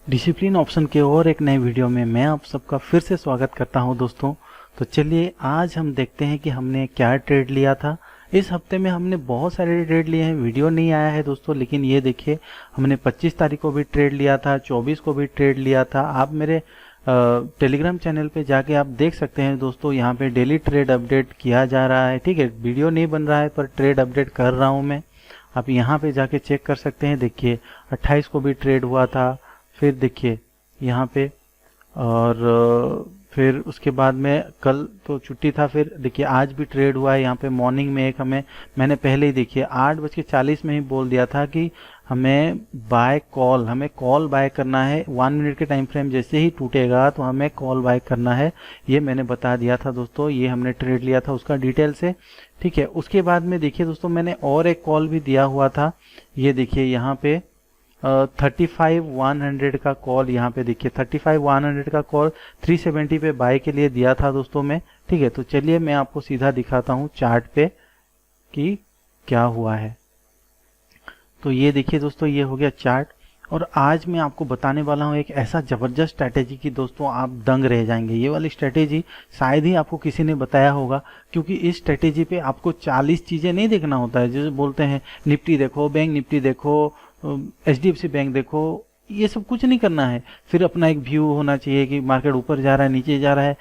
Discipline option के और एक नए वीडियो में मैं आप सबका फिर से स्वागत करता हूं दोस्तों। तो चलिए आज हम देखते हैं कि हमने क्या ट्रेड लिया था। इस हफ्ते में हमने बहुत सारे ट्रेड लिए हैं, वीडियो नहीं आया है दोस्तों, लेकिन ये देखिए हमने 25 तारीख को भी ट्रेड लिया था, 24 को भी ट्रेड लिया था। आप मेरे टेलीग्राम चैनल पे जाके आप देख सकते हैं दोस्तों, यहाँ पे डेली ट्रेड अपडेट किया जा रहा है। ठीक है, वीडियो नहीं बन रहा है पर ट्रेड अपडेट कर रहा हूँ मैं। आप यहाँ पे जाके चेक कर सकते हैं। देखिए 28 को भी ट्रेड हुआ था, फिर देखिए यहाँ पे, और फिर उसके बाद में कल तो छुट्टी था, फिर देखिए आज भी ट्रेड हुआ है। यहाँ पे मॉर्निंग में एक मैंने पहले ही देखिए 8:40 में ही बोल दिया था कि हमें कॉल बाय करना है। 1 मिनट के टाइम फ्रेम जैसे ही टूटेगा तो हमें कॉल बाय करना है, ये मैंने बता दिया था दोस्तों। ये हमने ट्रेड लिया था उसका डिटेल से। ठीक है, उसके बाद में देखिए दोस्तों मैंने और एक कॉल भी दिया हुआ था। ये देखिए यहाँ पे 35,100 का कॉल, यहाँ पे देखिए 35,100 का कॉल 370 पे बाय के लिए दिया था दोस्तों मैं। ठीक है, तो चलिए मैं आपको सीधा दिखाता हूँ चार्ट पे कि क्या हुआ है। तो ये देखिए दोस्तों, ये हो गया चार्ट। और आज मैं आपको बताने वाला हूँ एक ऐसा जबरदस्त स्ट्रैटेजी की दोस्तों आप दंग रह जाएंगे। ये वाली स्ट्रैटेजी शायद ही आपको किसी ने बताया होगा, क्योंकि इस स्ट्रैटेजी पे आपको 40 चीजें नहीं देखना होता है। जैसे बोलते हैं निफ्टी देखो, बैंक निफ्टी देखो, HDFC बैंक देखो, ये सब कुछ नहीं करना है। फिर अपना एक व्यू होना चाहिए कि मार्केट ऊपर जा रहा है नीचे जा रहा है,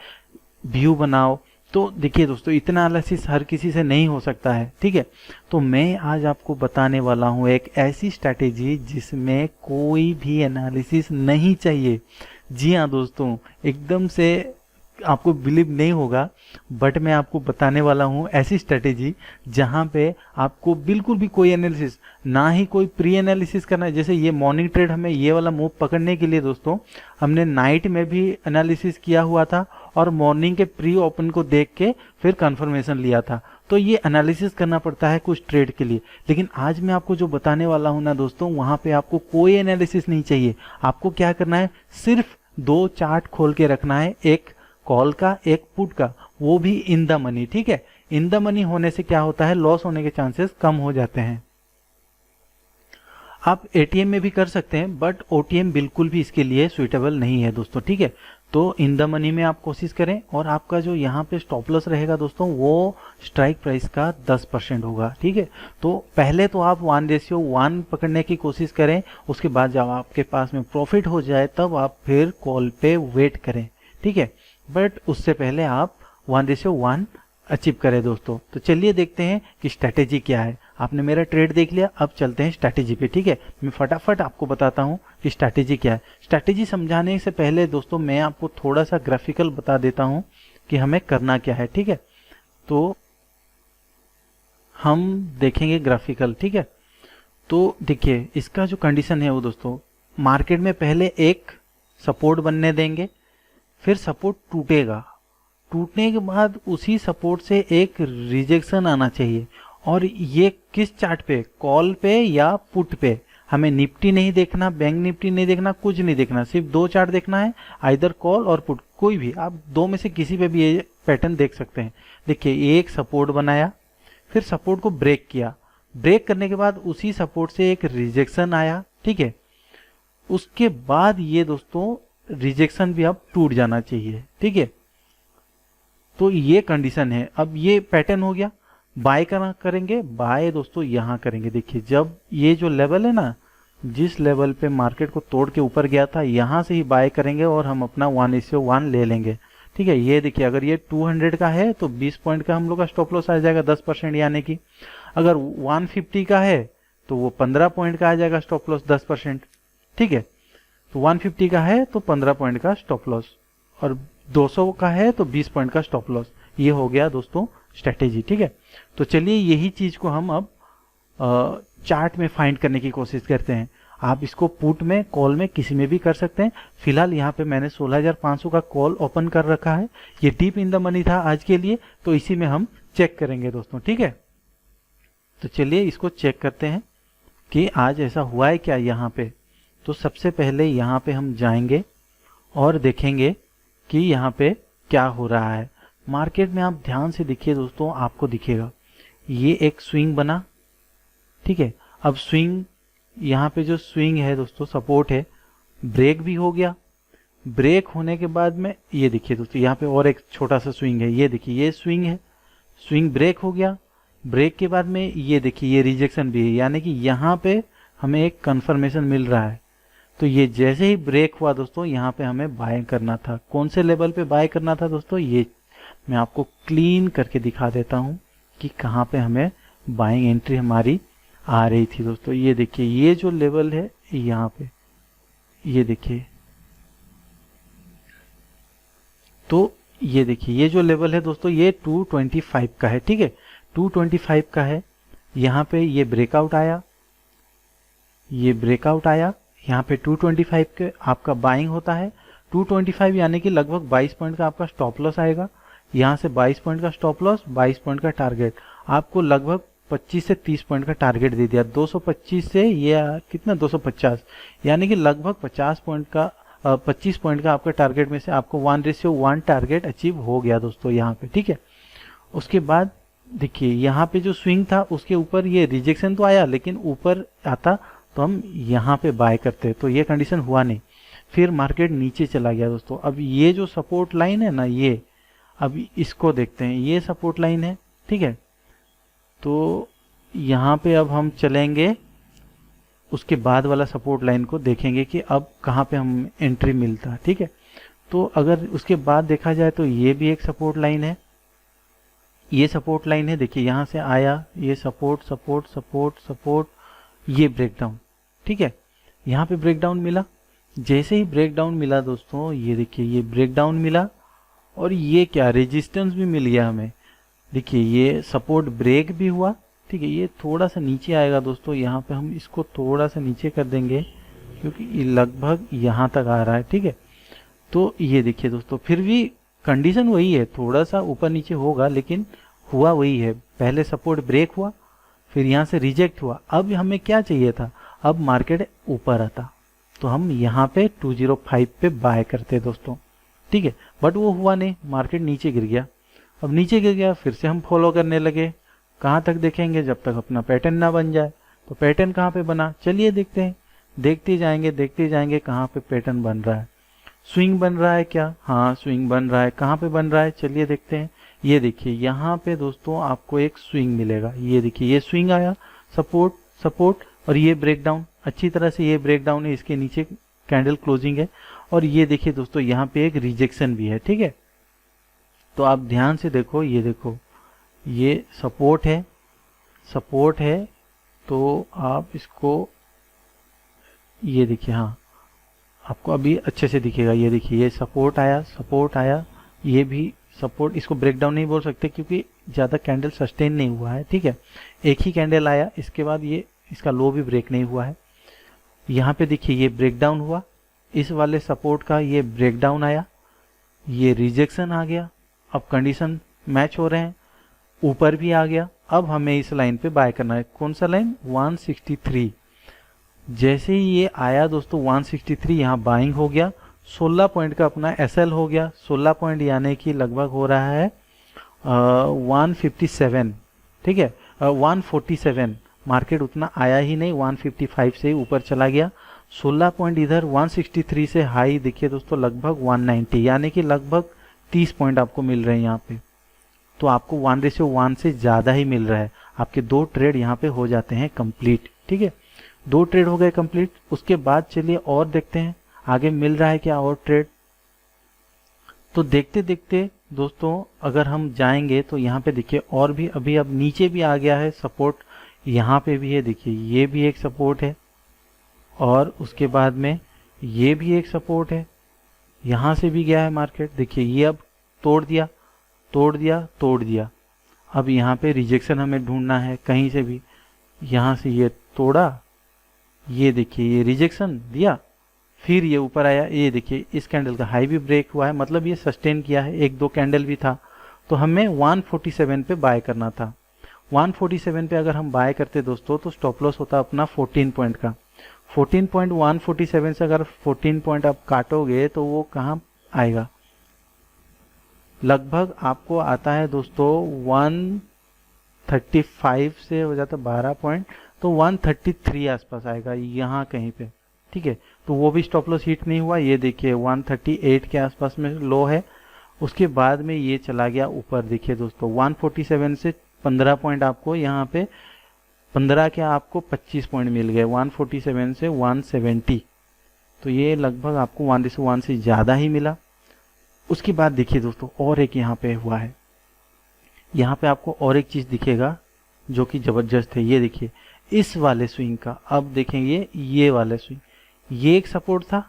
व्यू बनाओ। तो देखिए दोस्तों, इतना एनालिसिस हर किसी से नहीं हो सकता है। ठीक है, तो मैं आज आपको बताने वाला हूं एक ऐसी स्ट्रैटेजी जिसमें कोई भी एनालिसिस नहीं चाहिए। जी हाँ दोस्तों, एकदम से आपको बिलीव नहीं होगा, बट मैं आपको बताने वाला हूं ऐसी स्ट्रैटेजी जहां पे आपको बिल्कुल भी कोई एनालिसिस, ना ही कोई प्री एनालिसिस करना है। जैसे ये मॉर्निंग ट्रेड हमें ये वाला मूव पकड़ने के लिए दोस्तों हमने नाइट में भी एनालिसिस किया हुआ था और मॉर्निंग के प्री ओपन को देख के फिर कंफर्मेशन लिया था। तो ये एनालिसिस करना पड़ता है कुछ ट्रेड के लिए, लेकिन आज मैं आपको जो बताने वाला हूं ना दोस्तों, वहां पे आपको कोई एनालिसिस नहीं चाहिए। आपको क्या करना है, सिर्फ 2 चार्ट खोल के रखना है, एक कॉल का एक पुट का, वो भी इन द मनी। ठीक है, इन द मनी होने से क्या होता है, लॉस होने के चांसेस कम हो जाते हैं। आप एटीएम में भी कर सकते हैं, बट ओटीएम बिल्कुल भी इसके लिए सुइटेबल नहीं है दोस्तों। ठीक है, तो इन द मनी में आप कोशिश करें, और आपका जो यहाँ पे स्टॉप लॉस रहेगा दोस्तों वो स्ट्राइक प्राइस का 10% होगा। ठीक है, तो पहले तो आप 1:1 पकड़ने की कोशिश करें, उसके बाद जब आपके पास में प्रॉफिट हो जाए तब आप फिर कॉल पे वेट करें। ठीक है, बट उससे पहले आप 1:1 अचीव करें दोस्तों। तो चलिए देखते हैं कि स्ट्रैटेजी क्या है। आपने मेरा ट्रेड देख लिया, अब चलते हैं स्ट्रैटेजी पे। ठीक है, मैं फटाफट आपको बताता हूं कि स्ट्रैटेजी क्या है। स्ट्रैटेजी समझाने से पहले दोस्तों मैं आपको थोड़ा सा ग्राफिकल बता देता हूं कि हमें करना क्या है। ठीक है, तो हम देखेंगे ग्राफिकल। ठीक है, तो देखिए इसका जो कंडीशन है वो दोस्तों, मार्केट में पहले एक सपोर्ट बनने देंगे, फिर सपोर्ट टूटेगा, टूटने के बाद उसी सपोर्ट से एक रिजेक्शन आना चाहिए। और ये किस चार्ट पे, कॉल पे या पुट पे। हमें निफ्टी नहीं देखना, बैंक निफ्टी नहीं देखना, कुछ नहीं देखना, सिर्फ 2 चार्ट देखना है, आइदर कॉल और पुट, कोई भी आप 2 में से किसी पे भी ये पैटर्न देख सकते हैं। देखिए एक सपोर्ट बनाया, फिर सपोर्ट को ब्रेक किया, ब्रेक करने के बाद उसी सपोर्ट से एक रिजेक्शन आया। ठीक है, उसके बाद ये दोस्तों रिजेक्शन भी अब टूट जाना चाहिए। ठीक है, तो ये कंडीशन है। अब ये पैटर्न हो गया, बाय करेंगे, बाय दोस्तों यहां करेंगे। देखिए जब ये जो लेवल है ना, जिस लेवल पे मार्केट को तोड़ के ऊपर गया था, यहां से ही बाय करेंगे और हम अपना 1:1 ले लेंगे। ठीक है, ये देखिए अगर ये 200 का है तो 20 पॉइंट का हम लोग का स्टॉप लॉस आ जाएगा 10%, यानी कि अगर 150 का है तो वो 15 पॉइंट का आ जाएगा स्टॉप लॉस 10%। ठीक है, तो 150 का है तो 15 पॉइंट का स्टॉप लॉस, और 200 का है तो 20 पॉइंट का स्टॉप लॉस। ये हो गया दोस्तों स्ट्रेटेजी। ठीक है, तो चलिए यही चीज को हम अब चार्ट में फाइंड करने की कोशिश करते हैं। आप इसको पुट में, कॉल में, किसी में भी कर सकते हैं। फिलहाल यहाँ पे मैंने 16,500 का कॉल ओपन कर रखा है, ये डीप इन द मनी था आज के लिए, तो इसी में हम चेक करेंगे दोस्तों। ठीक है, तो चलिए इसको चेक करते हैं कि आज ऐसा हुआ है क्या यहाँ पे। तो सबसे पहले यहाँ पे हम जाएंगे और देखेंगे कि यहाँ पे क्या हो रहा है। मार्केट में आप ध्यान से देखिए दोस्तों, आपको दिखेगा ये एक स्विंग बना। ठीक है, अब स्विंग, यहाँ पे जो स्विंग है दोस्तों, सपोर्ट है, ब्रेक भी हो गया। ब्रेक होने के बाद में ये देखिए दोस्तों, यहाँ पे और एक छोटा सा स्विंग है, ये देखिए ये स्विंग है, स्विंग ब्रेक हो गया। ब्रेक के बाद में ये देखिए ये रिजेक्शन भी है, यानी कि यहाँ पे हमें एक कंफर्मेशन मिल रहा है। तो ये जैसे ही ब्रेक हुआ दोस्तों, यहाँ पे हमें बाय करना था। कौन से लेवल पे बाय करना था दोस्तों, ये मैं आपको क्लीन करके दिखा देता हूँ कि कहाँ पे हमें बाइंग एंट्री हमारी आ रही थी दोस्तों। ये देखिए ये जो लेवल है यहाँ पे, ये देखिए, तो ये देखिए ये जो लेवल है दोस्तों, ये 225 का है, ठीक है, 225 का है। यहाँ पे ये ब्रेकआउट आया, ये ब्रेकआउट आया, यहाँ पे 225 के आपका बाइंग होता है। 225 यानी कि लगभग 22 पॉइंट का आपका स्टॉप लॉस आएगा। यहाँ से 22 पॉइंट का स्टॉप लॉस, 22 पॉइंट का टारगेट, आपको लगभग 25 से 30 पॉइंट का टारगेट दे दिया। 225 से ये कितना 250, यानी कि लगभग 50 पॉइंट का 25 पॉइंट का आपका टारगेट में से आपको 1:1 टारगेट अचीव हो गया दोस्तों यहाँ पे, ठीक है। उसके बाद देखिए यहाँ पे जो स्विंग था उसके ऊपर ये रिजेक्शन तो आया, लेकिन ऊपर आता तो हम यहाँ पे बाय करते, तो ये कंडीशन हुआ नहीं। फिर मार्केट नीचे चला गया दोस्तों। अब ये जो सपोर्ट लाइन है ना, ये अब इसको देखते हैं, ये सपोर्ट लाइन है, ठीक है। तो यहाँ पे अब हम चलेंगे, उसके बाद वाला सपोर्ट लाइन को देखेंगे कि अब कहाँ पे हम एंट्री मिलता है, ठीक है। तो अगर उसके बाद देखा जाए तो ये भी एक सपोर्ट लाइन है, ये सपोर्ट लाइन है, देखिए यहाँ से आया, ये सपोर्ट सपोर्ट सपोर्ट सपोर्ट, ये ब्रेकडाउन, ठीक है। यहाँ पे ब्रेकडाउन मिला, जैसे ही ब्रेकडाउन मिला दोस्तों, ये देखिए ये ब्रेकडाउन मिला, और ये क्या रेजिस्टेंस भी मिल गया हमें। देखिए ये सपोर्ट ब्रेक भी हुआ, ठीक है। ये थोड़ा सा नीचे आएगा दोस्तों, यहाँ पे हम इसको थोड़ा सा नीचे कर देंगे क्योंकि ये लगभग यहाँ तक आ रहा है, ठीक है। तो ये देखिए दोस्तों, फिर भी कंडीशन वही है, थोड़ा सा ऊपर नीचे होगा लेकिन हुआ वही है। पहले सपोर्ट ब्रेक हुआ, फिर यहाँ से रिजेक्ट हुआ। अब हमें क्या चाहिए था, अब मार्केट ऊपर आता तो हम यहाँ पे 205 पे बाय करते दोस्तों, ठीक है। बट वो हुआ नहीं, मार्केट नीचे गिर गया। अब नीचे गिर गया, फिर से हम फॉलो करने लगे। कहाँ तक देखेंगे, जब तक अपना पैटर्न ना बन जाए। तो पैटर्न कहाँ पे बना, चलिए देखते हैं। देखते जाएंगे कहाँ पे पैटर्न बन रहा है। स्विंग बन रहा है क्या, हाँ स्विंग बन रहा है। कहाँ पे बन रहा है, चलिए देखते हैं। ये देखिए यहाँ पे दोस्तों आपको एक स्विंग मिलेगा, ये देखिए ये स्विंग आया, सपोर्ट सपोर्ट, और ये ब्रेकडाउन, अच्छी तरह से ये ब्रेकडाउन है, इसके नीचे कैंडल क्लोजिंग है। और ये देखिए दोस्तों यहाँ पे एक रिजेक्शन भी है, ठीक है। तो आप ध्यान से देखो, ये देखो ये सपोर्ट है, सपोर्ट है। तो आप इसको ये देखिए, हाँ आपको अभी अच्छे से दिखेगा। ये देखिए ये सपोर्ट आया, सपोर्ट आया, ये भी सपोर्ट। इसको ब्रेकडाउन नहीं बोल सकते क्योंकि ज़्यादा कैंडल सस्टेन नहीं हुआ है, ठीक है। एक ही कैंडल आया, इसके बाद ये इसका लो भी ब्रेक नहीं हुआ है। यहाँ पे देखिए ये ब्रेकडाउन हुआ, इस वाले सपोर्ट का ये ब्रेकडाउन आया, ये रिजेक्शन आ गया। अब कंडीशन मैच हो रहे हैं, ऊपर भी आ गया। अब हमें इस लाइन पे बाय करना है। कौन सा लाइन, 163। जैसे ही ये आया दोस्तों 163, यहाँ बाइंग हो गया। 16 पॉइंट का अपना एसएल हो गया। 16 पॉइंट यानी कि लगभग हो रहा है 157, ठीक है, 147। मार्केट उतना आया ही नहीं, 155 से ऊपर चला गया। 16 पॉइंट इधर, 163 से हाई देखिए दोस्तों लगभग 190, यानी कि लगभग 30 पॉइंट आपको मिल रहे हैं यहाँ पे। तो आपको 1:1 से ज़्यादा ही मिल रहा है। आपके 2 ट्रेड यहाँ पे हो जाते हैं कंप्लीट, ठीक है। 2 ट्रेड हो गए कंप्लीट। उसके बाद चलिए और देखते हैं आगे मिल रहा है क्या और ट्रेड। तो देखते देखते दोस्तों अगर हम जाएंगे तो यहाँ पे देखिए और भी अभी अब नीचे भी आ गया है सपोर्ट, यहाँ पे भी है, देखिए ये भी एक सपोर्ट है, और उसके बाद में ये भी एक सपोर्ट है। यहाँ से भी गया है मार्केट, देखिए ये अब तोड़ दिया तोड़ दिया तोड़ दिया। अब यहाँ पे रिजेक्शन हमें ढूंढना है कहीं से भी। यहाँ से ये तोड़ा, ये देखिए ये रिजेक्शन दिया, फिर ये ऊपर आया। ये देखिए इस कैंडल का हाई भी ब्रेक हुआ है, मतलब ये सस्टेन किया है। 1-2 कैंडल भी था, तो हमें 147 पे बाय करना था। 147 पे अगर हम बाय करते दोस्तों तो स्टॉप लॉस होता अपना 14 पॉइंट का। 14 पॉइंट 147 से अगर 14 पॉइंट आप काटोगे तो वो कहाँ आएगा, लगभग आपको आता है दोस्तों 135 से हो जाता 12 पॉइंट, तो 133 आसपास आएगा यहाँ कहीं पे, ठीक है, तो वो भी स्टॉप लॉस हिट नहीं हुआ। ये देखिए 138 के आसपास में लो है, उसके बाद में ये चला गया ऊपर। देखिए दोस्तों 147 से 15 पॉइंट आपको यहाँ पे 15 के आपको 25 पॉइंट मिल गए 147 से 170, तो ये लगभग आपको 1:1 से ज़्यादा ही मिला। उसके बाद देखिए दोस्तों और एक यहाँ पे हुआ है, यहाँ पे आपको और एक चीज़ दिखेगा जो कि ज़बरदस्त है। ये देखिए इस वाले स्विंग का, अब देखेंगे ये वाला स्विंग, ये एक सपोर्ट था,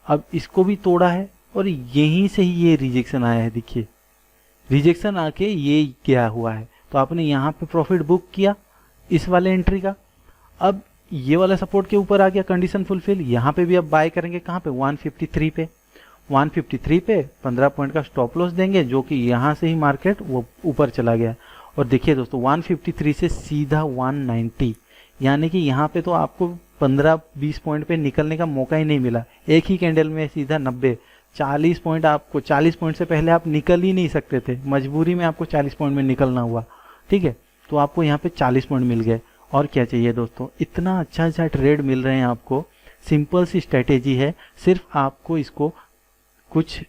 अब इसको भी तोड़ा है और यहीं से ही ये रिजेक्शन आया है। देखिए रिजेक्शन आके ये क्या हुआ है, तो आपने यहाँ पे प्रॉफिट बुक किया इस वाले एंट्री का, अब ये वाला सपोर्ट के ऊपर आ गया, कंडीशन फुलफिल। यहाँ पे भी अब बाय करेंगे कहाँ पे, 153 पे, 153 पे 15 पॉइंट का स्टॉप लॉस देंगे, जो कि यहाँ से ही मार्केट वो ऊपर चला गया। और देखिए दोस्तों 153 से सीधा 190, यानी कि यहाँ पे तो आपको 15-20 पॉइंट पे निकलने का मौका ही नहीं मिला, एक ही कैंडल में सीधा 90, 40 पॉइंट आपको, 40 पॉइंट से पहले आप निकल ही नहीं सकते थे, मजबूरी में आपको 40 पॉइंट में निकलना हुआ, ठीक है। तो आपको यहाँ पे 40 पॉइंट मिल गए, और क्या चाहिए दोस्तों, इतना अच्छा ट्रेड मिल रहे हैं आपको। सिंपल सी स्ट्रेटेजी है, सिर्फ आपको इसको कुछ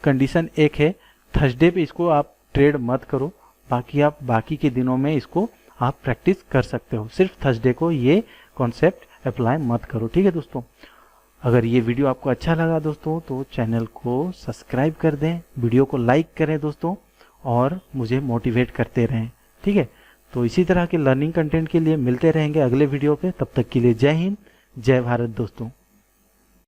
कंडीशन एक है, थर्सडे पे इसको आप ट्रेड मत करो, बाकी आप बाकी के दिनों में इसको आप प्रैक्टिस कर सकते हो, सिर्फ थर्सडे को ये कॉन्सेप्ट अप्लाई मत करो, ठीक है दोस्तों। अगर ये वीडियो आपको अच्छा लगा दोस्तों तो चैनल को सब्सक्राइब कर दें, वीडियो को लाइक करें दोस्तों, और मुझे मोटिवेट करते रहें, ठीक है। तो इसी तरह के लर्निंग कंटेंट के लिए मिलते रहेंगे अगले वीडियो पे, तब तक के लिए जय हिंद, जय भारत दोस्तों।